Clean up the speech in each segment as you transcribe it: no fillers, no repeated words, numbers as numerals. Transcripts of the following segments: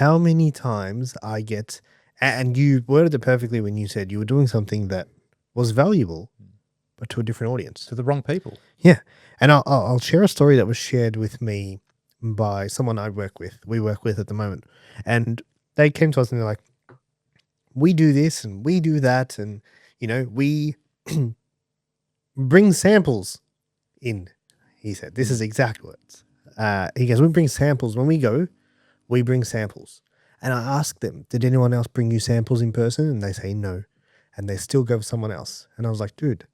how many times I get, and you worded it perfectly when you said you were doing something that was valuable, but to a different audience. To the wrong people. Yeah. And I'll share a story that was shared with me by someone we work with at the moment. And they came to us and they're like, we do this and we do that. And, we bring samples in, he said. This is exact words. He goes, we bring samples. When we go, we bring samples. And I asked them, did anyone else bring you samples in person? And they say no. And they still go for someone else. And I was like, dude.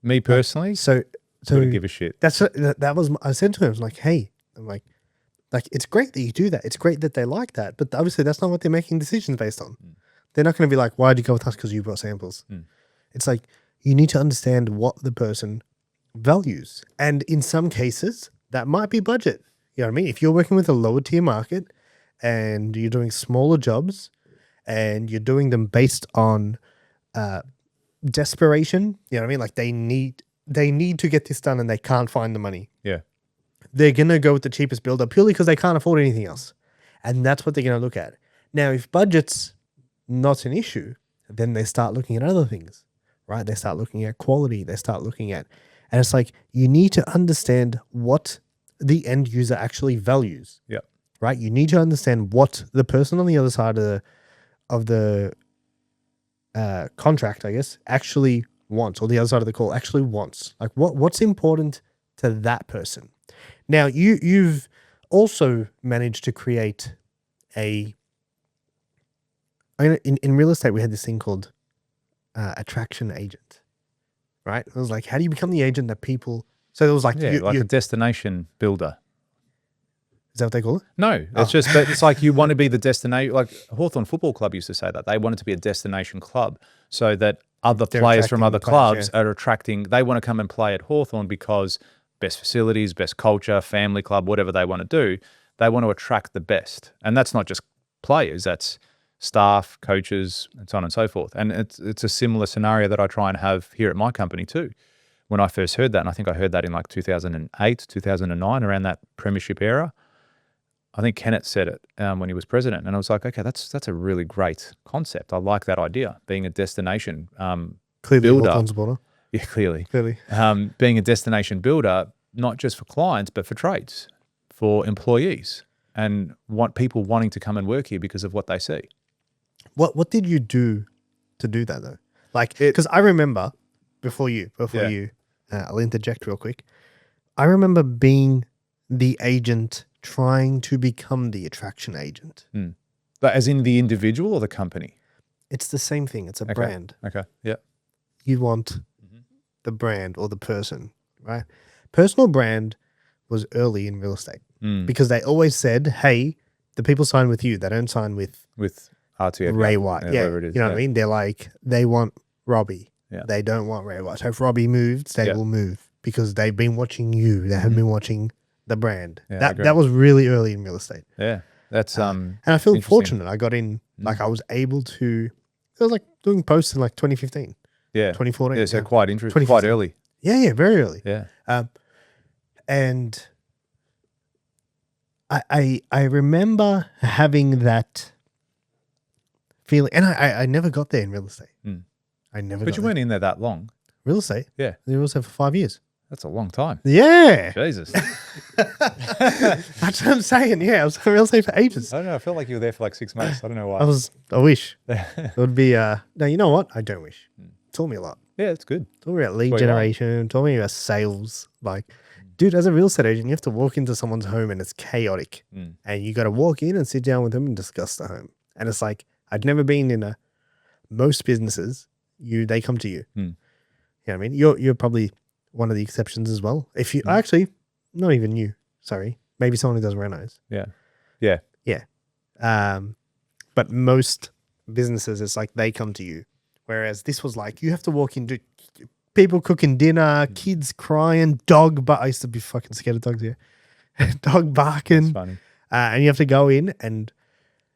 Me personally? So wouldn't give a shit. That was, I said to him, I was like, hey, I'm like, it's great that you do that. It's great that they like that. But obviously that's not what they're making decisions based on. They're not going to be like, why did you go with us? Because you brought samples. It's like, you need to understand what the person values. And in some cases, that might be budget. You know what I mean? If you're working with a lower tier market and you're doing smaller jobs and you're doing them based on desperation, you know what I mean? Like they need to get this done and they can't find the money. Yeah. They're going to go with the cheapest builder purely because they can't afford anything else. And that's what they're going to look at. Now, if budget's not an issue, then they start looking at other things, right? They start looking at quality. They start looking at, and it's like, you need to understand what the end user actually values. Yeah. Right? You need to understand what the person on the other side of the contract, I guess, actually wants, or the other side of the call actually wants. Like what's important to that person. Now, you've also managed to create in real estate, we had this thing called attraction agent, right? It was like, how do you become the agent that people, so it was like, a destination builder. Is that what they call it? No, it's just that it's like you want to be the destination. Like Hawthorn Football Club used to say that. They wanted to be a destination club so that other players from other clubs are attracting. They want to come and play at Hawthorn because best facilities, best culture, family club, whatever they want to do. They want to attract the best. And that's not just players. That's staff, coaches, and so on and so forth. And it's a similar scenario that I try and have here at my company too. When I first heard that, and I think I heard that in like 2008, 2009, around that premiership era, I think Kenneth said it when he was president, and I was like, okay, that's a really great concept. I like that idea, being a destination builder. Supporter. Yeah, clearly. Clearly. Being a destination builder, not just for clients, but for trades, for employees, and want people wanting to come and work here because of what they see. What did you do to do that though? Like, because I remember before you, I'll interject real quick. I remember being the agent trying to become the attraction agent. But as in the individual or the company? It's the same thing. It's a brand. Okay. Yeah. You want the brand or the person, right? Personal brand was early in real estate because they always said, hey, the people sign with you. They don't sign with RTF, Ray White. Yeah. Whatever it is. You know what I mean? They're like, they want Robby. Yeah. They don't want Ray White. So if Robby moves, they will move because they've been watching you. They haven't been watching the brand. Yeah, that was really early in real estate. Yeah. That's and I feel fortunate. I got in, like I was able to, it was like doing posts in like 2015. Yeah. 2014. Yeah, so quite interesting, quite early. Yeah, very early. Yeah. And I remember having that feeling, and I never got there in real estate. I never But you weren't in there that long. Real estate? Yeah. I was there for 5 years. That's a long time. Yeah. Jesus. That's what I'm saying. Yeah, I was in real estate for ages. I don't know. I felt like you were there for like 6 months. I don't know why. I wish. It would be, no, you know what? I don't wish. It taught me a lot. Yeah, it's good. Taught me about lead generation. Taught me about sales. Like, dude, as a real estate agent, you have to walk into someone's home and it's chaotic. And you got to walk in and sit down with them and discuss the home. And it's like, I'd never been in most businesses, they come to you. You know what I mean? You're probably one of the exceptions as well. If you actually, not even you, sorry, maybe someone who doesn't recognize. Yeah. But most businesses, it's like they come to you. Whereas this was like, you have to walk into people cooking dinner, kids crying, I used to be fucking scared of dogs here. Dog barking. That's funny. And you have to go in and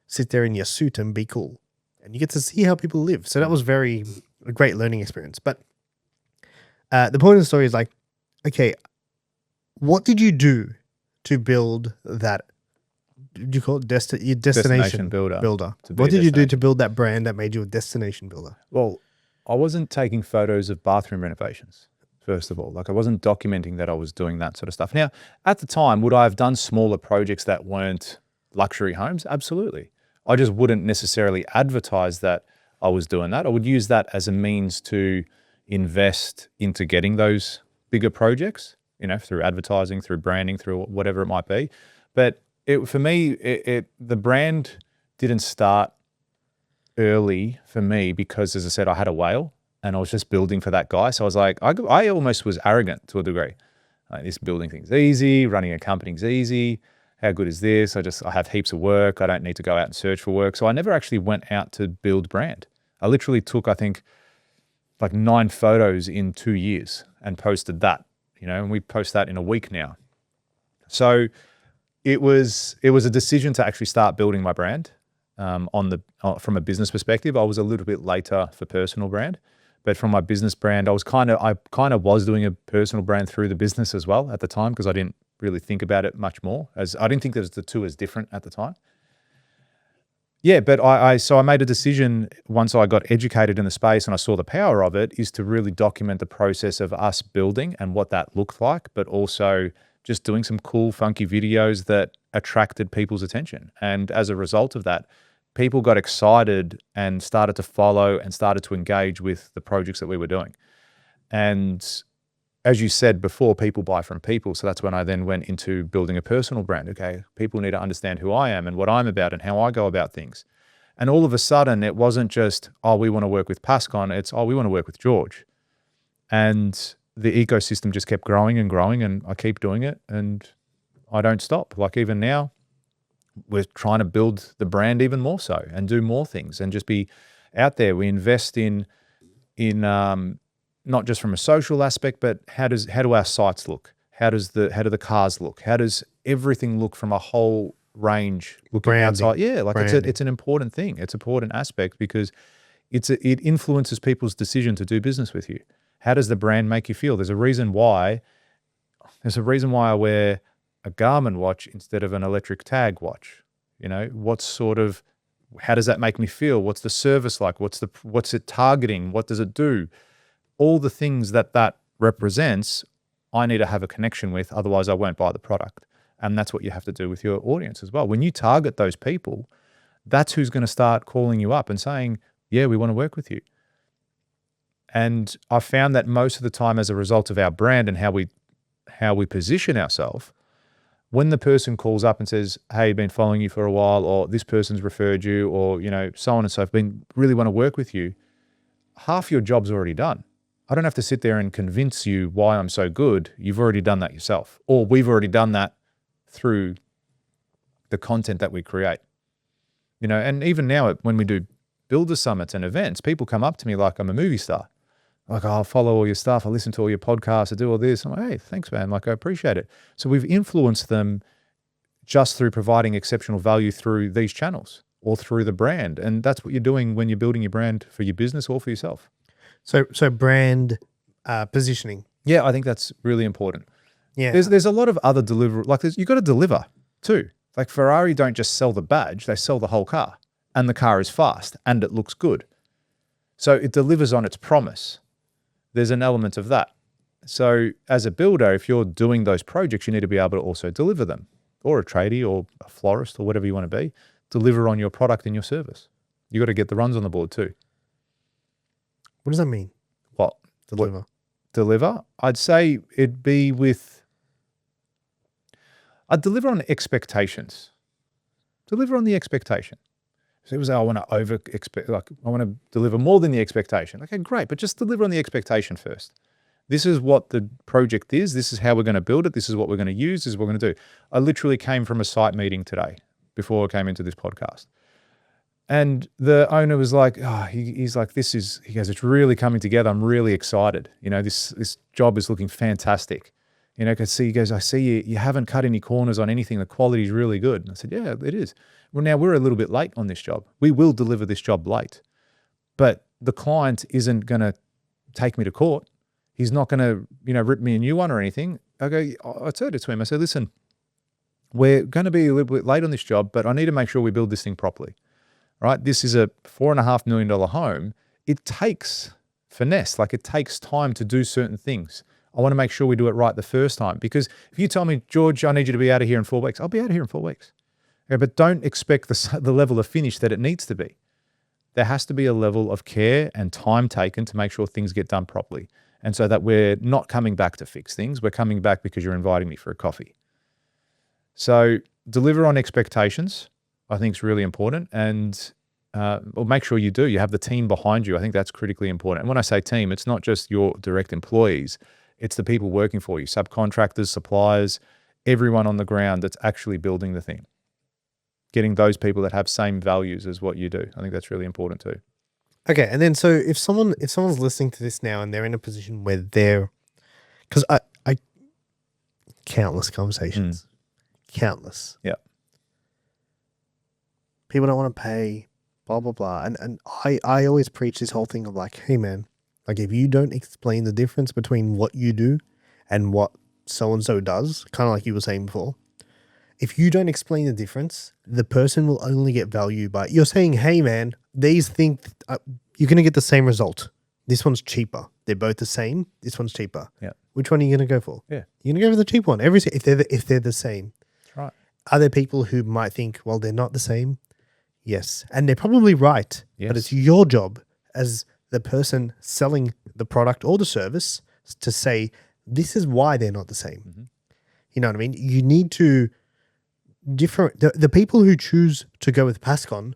sit there in your suit and be cool. And you get to see how people live. So that was a great learning experience. But the point of the story is like, okay, what did you do to build that did you call it your Destination destination builder. builder? To be What a did you do to destination. build that brand that made you a destination builder? Well, I wasn't taking photos of bathroom renovations, first of all. Like, I wasn't documenting that I was doing that sort of stuff. Now, at the time, would I have done smaller projects that weren't luxury homes? Absolutely. I just wouldn't necessarily advertise that I was doing that. I would use that as a means to invest into getting those bigger projects, you know, through advertising, through branding, through whatever it might be. But for me, the brand didn't start early for me because, as I said, I had a whale and I was just building for that guy. So I was like, I almost was arrogant to a degree. Like, this building thing's easy, running a company's easy. How good is this? I have heaps of work. I don't need to go out and search for work. So I never actually went out to build brand. I literally took, I think, like 9 photos in 2 years and posted that, you know, and we post that in a week now. So it was a decision to actually start building my brand. From a business perspective, I was a little bit later for personal brand, but from my business brand, I kind of was doing a personal brand through the business as well at the time, because I didn't really think about it much more, as I didn't think the two as different at the time. Yeah, but so I made a decision once I got educated in the space and I saw the power of it, is to really document the process of us building and what that looked like, but also just doing some cool, funky videos that attracted people's attention. And as a result of that, people got excited and started to follow and started to engage with the projects that we were doing. And as you said before, people buy from people. So that's when I then went into building a personal brand. Okay, people need to understand who I am and what I'm about and how I go about things. And all of a sudden, it wasn't just, oh, we want to work with Pascon. It's, oh, we want to work with George. And the ecosystem just kept growing and growing, and I keep doing it and I don't stop. Like, even now, we're trying to build the brand even more so and do more things and just be out there. We invest in not just from a social aspect, but how do our sites look? How do the cars look? How does everything look from a whole range looking Branding. outside? Yeah, like it's an important thing. It's an important aspect because it influences people's decision to do business with you. How does the brand make you feel? There's a reason why I wear a Garmin watch instead of an electric tag watch. You know, how does that make me feel? What's the service like? What's it targeting? What does it do? All the things that represents, I need to have a connection with, otherwise I won't buy the product. And that's what you have to do with your audience as well. When you target those people, that's who's going to start calling you up and saying, yeah, we want to work with you. And I found that most of the time, as a result of our brand and how we position ourselves, when the person calls up and says, hey, I've been following you for a while, or this person's referred you, or, you know, so on and so forth, really want to work with you, half your job's already done. I don't have to sit there and convince you why I'm so good. You've already done that yourself, or we've already done that through the content that we create. You know, and even now when we do builder summits and events, people come up to me like I'm a movie star. Like, oh, I'll follow all your stuff. I listen to all your podcasts. I do all this. I'm like, hey, thanks, man. Like, I appreciate it. So we've influenced them just through providing exceptional value through these channels or through the brand. And that's what you're doing when you're building your brand for your business or for yourself. So brand positioning. Yeah, I think that's really important. Yeah. There's a lot of other you got to deliver too. Like, Ferrari don't just sell the badge, they sell the whole car. And the car is fast and it looks good. So it delivers on its promise. There's an element of that. So as a builder, if you're doing those projects, you need to be able to also deliver them, or a tradie or a florist or whatever you want to be, deliver on your product and your service. You got to get the runs on the board too. What does that mean? What? Deliver. Deliver? I'd say it'd be I'd deliver on expectations. Deliver on the expectation. So it was, I want to I want to deliver more than the expectation. Okay, great, but just deliver on the expectation first. This is what the project is. This is how we're going to build it. This is what we're going to use. This is what we're going to do. I literally came from a site meeting today before I came into this podcast. And the owner was like, oh, he's like, he goes, it's really coming together. I'm really excited. You know, this job is looking fantastic. You know, he goes, I see you haven't cut any corners on anything. The quality is really good. And I said, yeah, it is. Well, now we're a little bit late on this job. We will deliver this job late, but the client isn't going to take me to court. He's not going to, rip me a new one or anything. I said it to him. I said, listen, we're going to be a little bit late on this job, but I need to make sure we build this thing properly, right? This is a $4.5 million home. It takes finesse, like it takes time to do certain things. I want to make sure we do it right the first time, because if you tell me, George, I need you to be out of here in 4 weeks, I'll be out of here in 4 weeks. Okay, but don't expect the level of finish that it needs to be. There has to be a level of care and time taken to make sure things get done properly. And so that we're not coming back to fix things. We're coming back because you're inviting me for a coffee. So deliver on expectations, I think is really important. And or make sure you do. You have the team behind you. I think that's critically important. And when I say team, it's not just your direct employees. It's the people working for you, subcontractors, suppliers, everyone on the ground that's actually building the thing. Getting those people that have same values as what you do. I think that's really important too. Okay, and then so if someone's listening to this now and they're in a position where they're, because I countless conversations, countless. Yeah. People don't want to pay, blah blah blah, and I always preach this whole thing of like, hey man, like if you don't explain the difference between what you do and what so and so does, kind of like you were saying before. If you don't explain the difference, the person will only get value by you're saying, hey man, these things, you're going to get the same result. This one's cheaper. They're both the same. This one's cheaper. Yeah. Which one are you going to go for? Yeah. You're going to go for the cheap one. If they're the same. That's right. Are there people who might think, well, they're not the same? Yes. And they're probably right. Yes. But it's your job as the person selling the product or the service to say, this is why they're not the same. Mm-hmm. You know what I mean? You need to the people who choose to go with Pascon,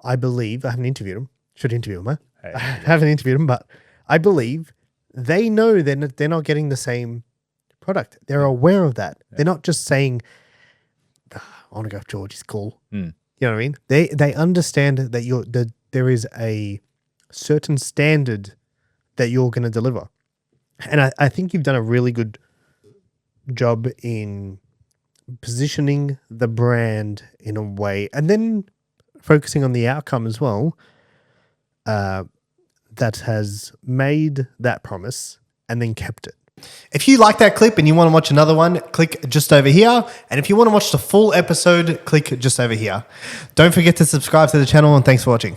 I believe, I haven't interviewed them. Should interview them, huh? Hey, I haven't interviewed them, but I believe they know they're not getting the same product. They're aware of that. Yeah. They're not just saying, I want to go with George, he's cool. You know what I mean? They understand that there is a certain standard that you're going to deliver. And I think you've done a really good job in positioning the brand in a way and then focusing on the outcome as well, that has made that promise and then kept it. If you like that clip and you want to watch another one, click just over here. And if you want to watch the full episode, click just over here. Don't forget to subscribe to the channel, and thanks for watching.